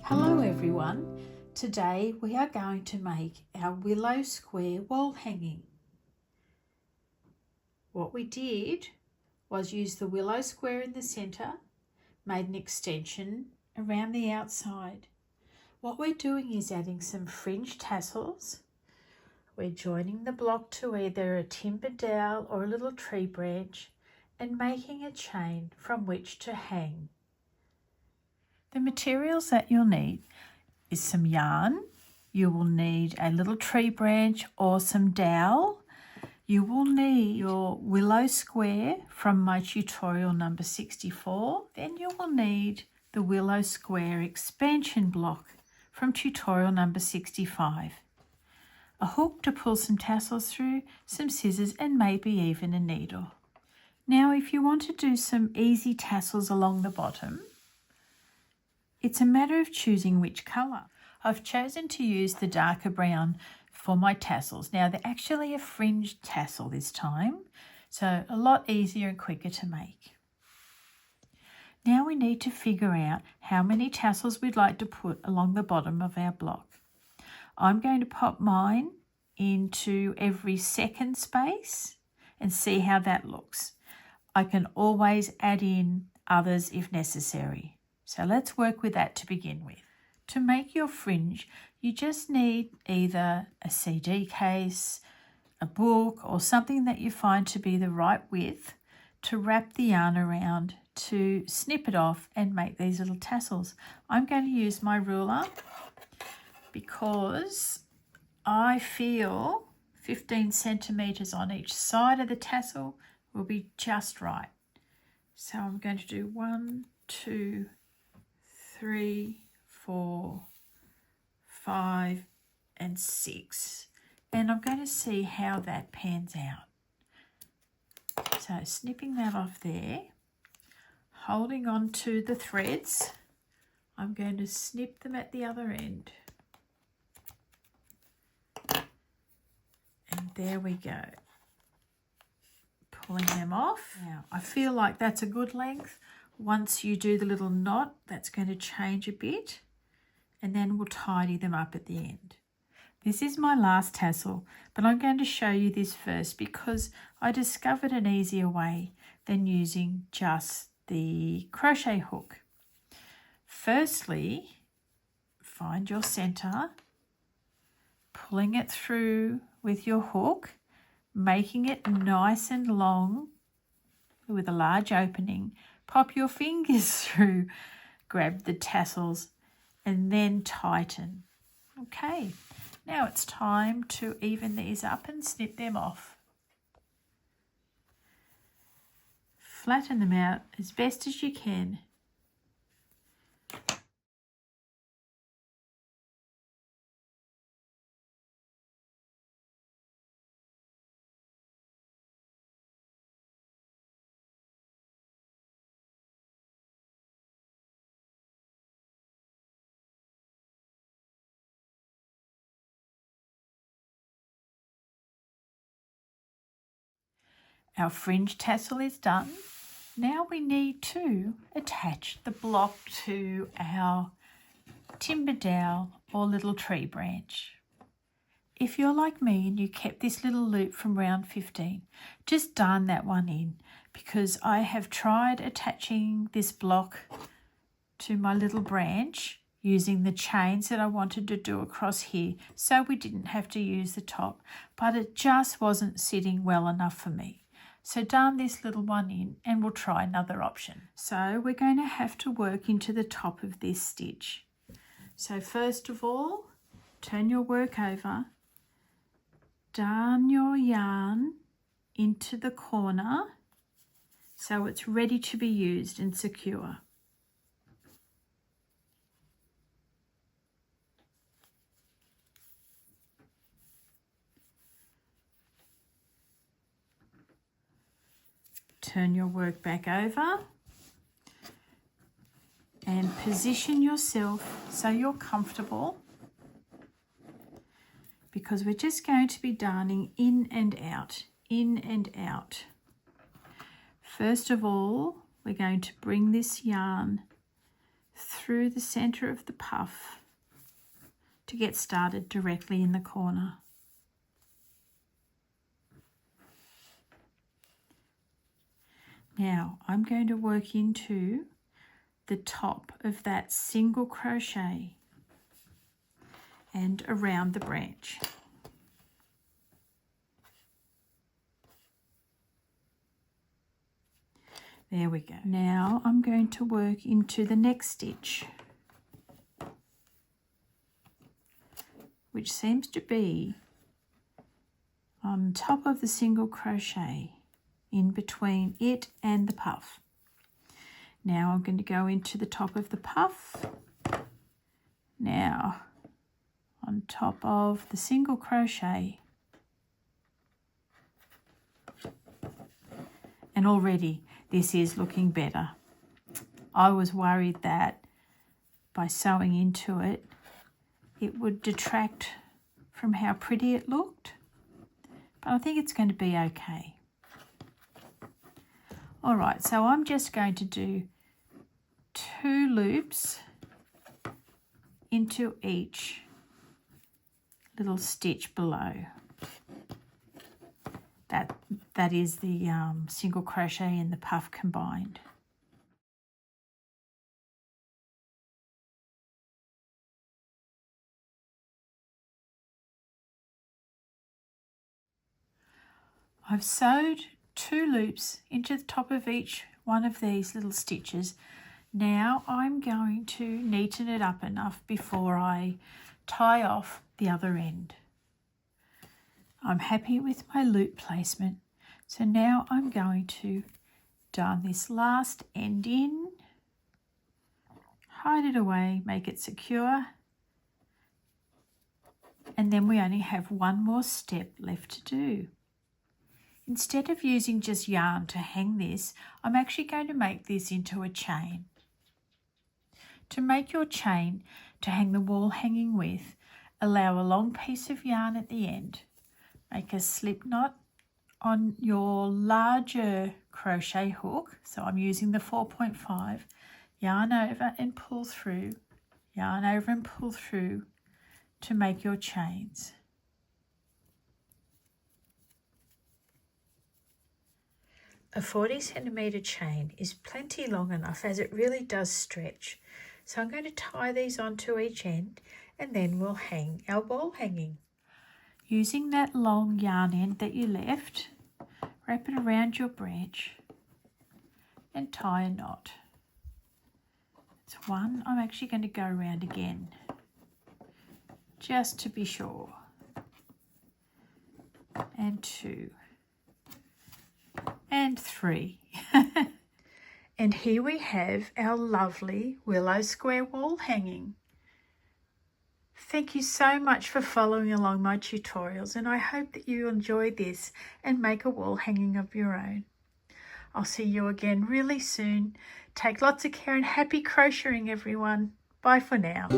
Hello everyone, today we are going to make our Willow Square Wall Hanging. What we did was use the willow square in the centre, made an extension around the outside. What we're doing is adding some fringe tassels. We're joining the block to either a timber dowel or a little tree branch and making a chain from which to hang. The materials that you'll need is some yarn. You will need a little tree branch or some dowel. You will need your willow square from my tutorial number 64. Then you will need the willow square expansion block from tutorial number 65. A hook to pull some tassels through, some scissors and maybe even a needle. Now if you want to do some easy tassels along the bottom, it's a matter of choosing which colour. I've chosen to use the darker brown for my tassels. Now they're actually a fringed tassel this time, so a lot easier and quicker to make. Now we need to figure out how many tassels we'd like to put along the bottom of our block. I'm going to pop mine into every second space and see how that looks. I can always add in others if necessary. So let's work with that to begin with. To make your fringe, you just need either a CD case, a book, or something that you find to be the right width to wrap the yarn around to snip it off and make these little tassels. I'm going to use my ruler because I feel 15 centimetres on each side of the tassel will be just right. So I'm going to do 1, 2, 3, 4, 5 and 6, and I'm going to see how that pans out. So snipping that off there, holding on to the threads, I'm going to snip them at the other end, and there we go, pulling them off. Now I feel like that's a good length. Once you do the little knot, that's going to change a bit, and then we'll tidy them up at the end. This is my last tassel, but I'm going to show you this first because I discovered an easier way than using just the crochet hook. Firstly, find your center, pulling it through with your hook, making it nice and long with a large opening. Pop your fingers through, grab the tassels and then tighten. Okay, now it's time to even these up and snip them off. Flatten them out as best as you can. Our fringe tassel is done. Now we need to attach the block to our timber dowel or little tree branch. If you're like me and you kept this little loop from round 15, just darn that one in, because I have tried attaching this block to my little branch using the chains that I wanted to do across here, so we didn't have to use the top, but it just wasn't sitting well enough for me. So darn this little one in and we'll try another option. So we're going to have to work into the top of this stitch. So first of all, turn your work over, darn your yarn into the corner so it's ready to be used and secure. Turn your work back over and position yourself so you're comfortable, because we're just going to be darning in and out, in and out. First of all, we're going to bring this yarn through the center of the puff to get started directly in the corner. Now I'm going to work into the top of that single crochet and around the branch. There we go. Now I'm going to work into the next stitch, which seems to be on top of the single crochet in between it and the puff. Now I'm going to go into the top of the puff. Now on top of the single crochet. And already this is looking better. I was worried that by sewing into it, it would detract from how pretty it looked, but I think it's going to be okay. All right, so I'm just going to do 2 loops into each little stitch below. That is the single crochet and the puff combined. I've sewed 2 loops into the top of each one of these little stitches. Now I'm going to neaten it up enough before I tie off the other end. I'm happy with my loop placement, so now I'm going to darn this last end in, hide it away, make it secure, and then we only have one more step left to do. Instead of using just yarn to hang this, I'm actually going to make this into a chain. To make your chain to hang the wall hanging with, allow a long piece of yarn at the end. Make a slip knot on your larger crochet hook, so I'm using the 4.5, yarn over and pull through, yarn over and pull through to make your chains. A 40cm chain is plenty long enough as it really does stretch. So I'm going to tie these onto each end and then we'll hang our wall hanging. Using that long yarn end that you left, wrap it around your branch and tie a knot. That's one. I'm actually going to go around again just to be sure. And 2. And 3. And here we have our lovely Willow Square Wall Hanging. Thank you so much for following along my tutorials, and I hope that you enjoyed this and make a wall hanging of your own. I'll see you again really soon. Take lots of care and happy crocheting, everyone. Bye for now.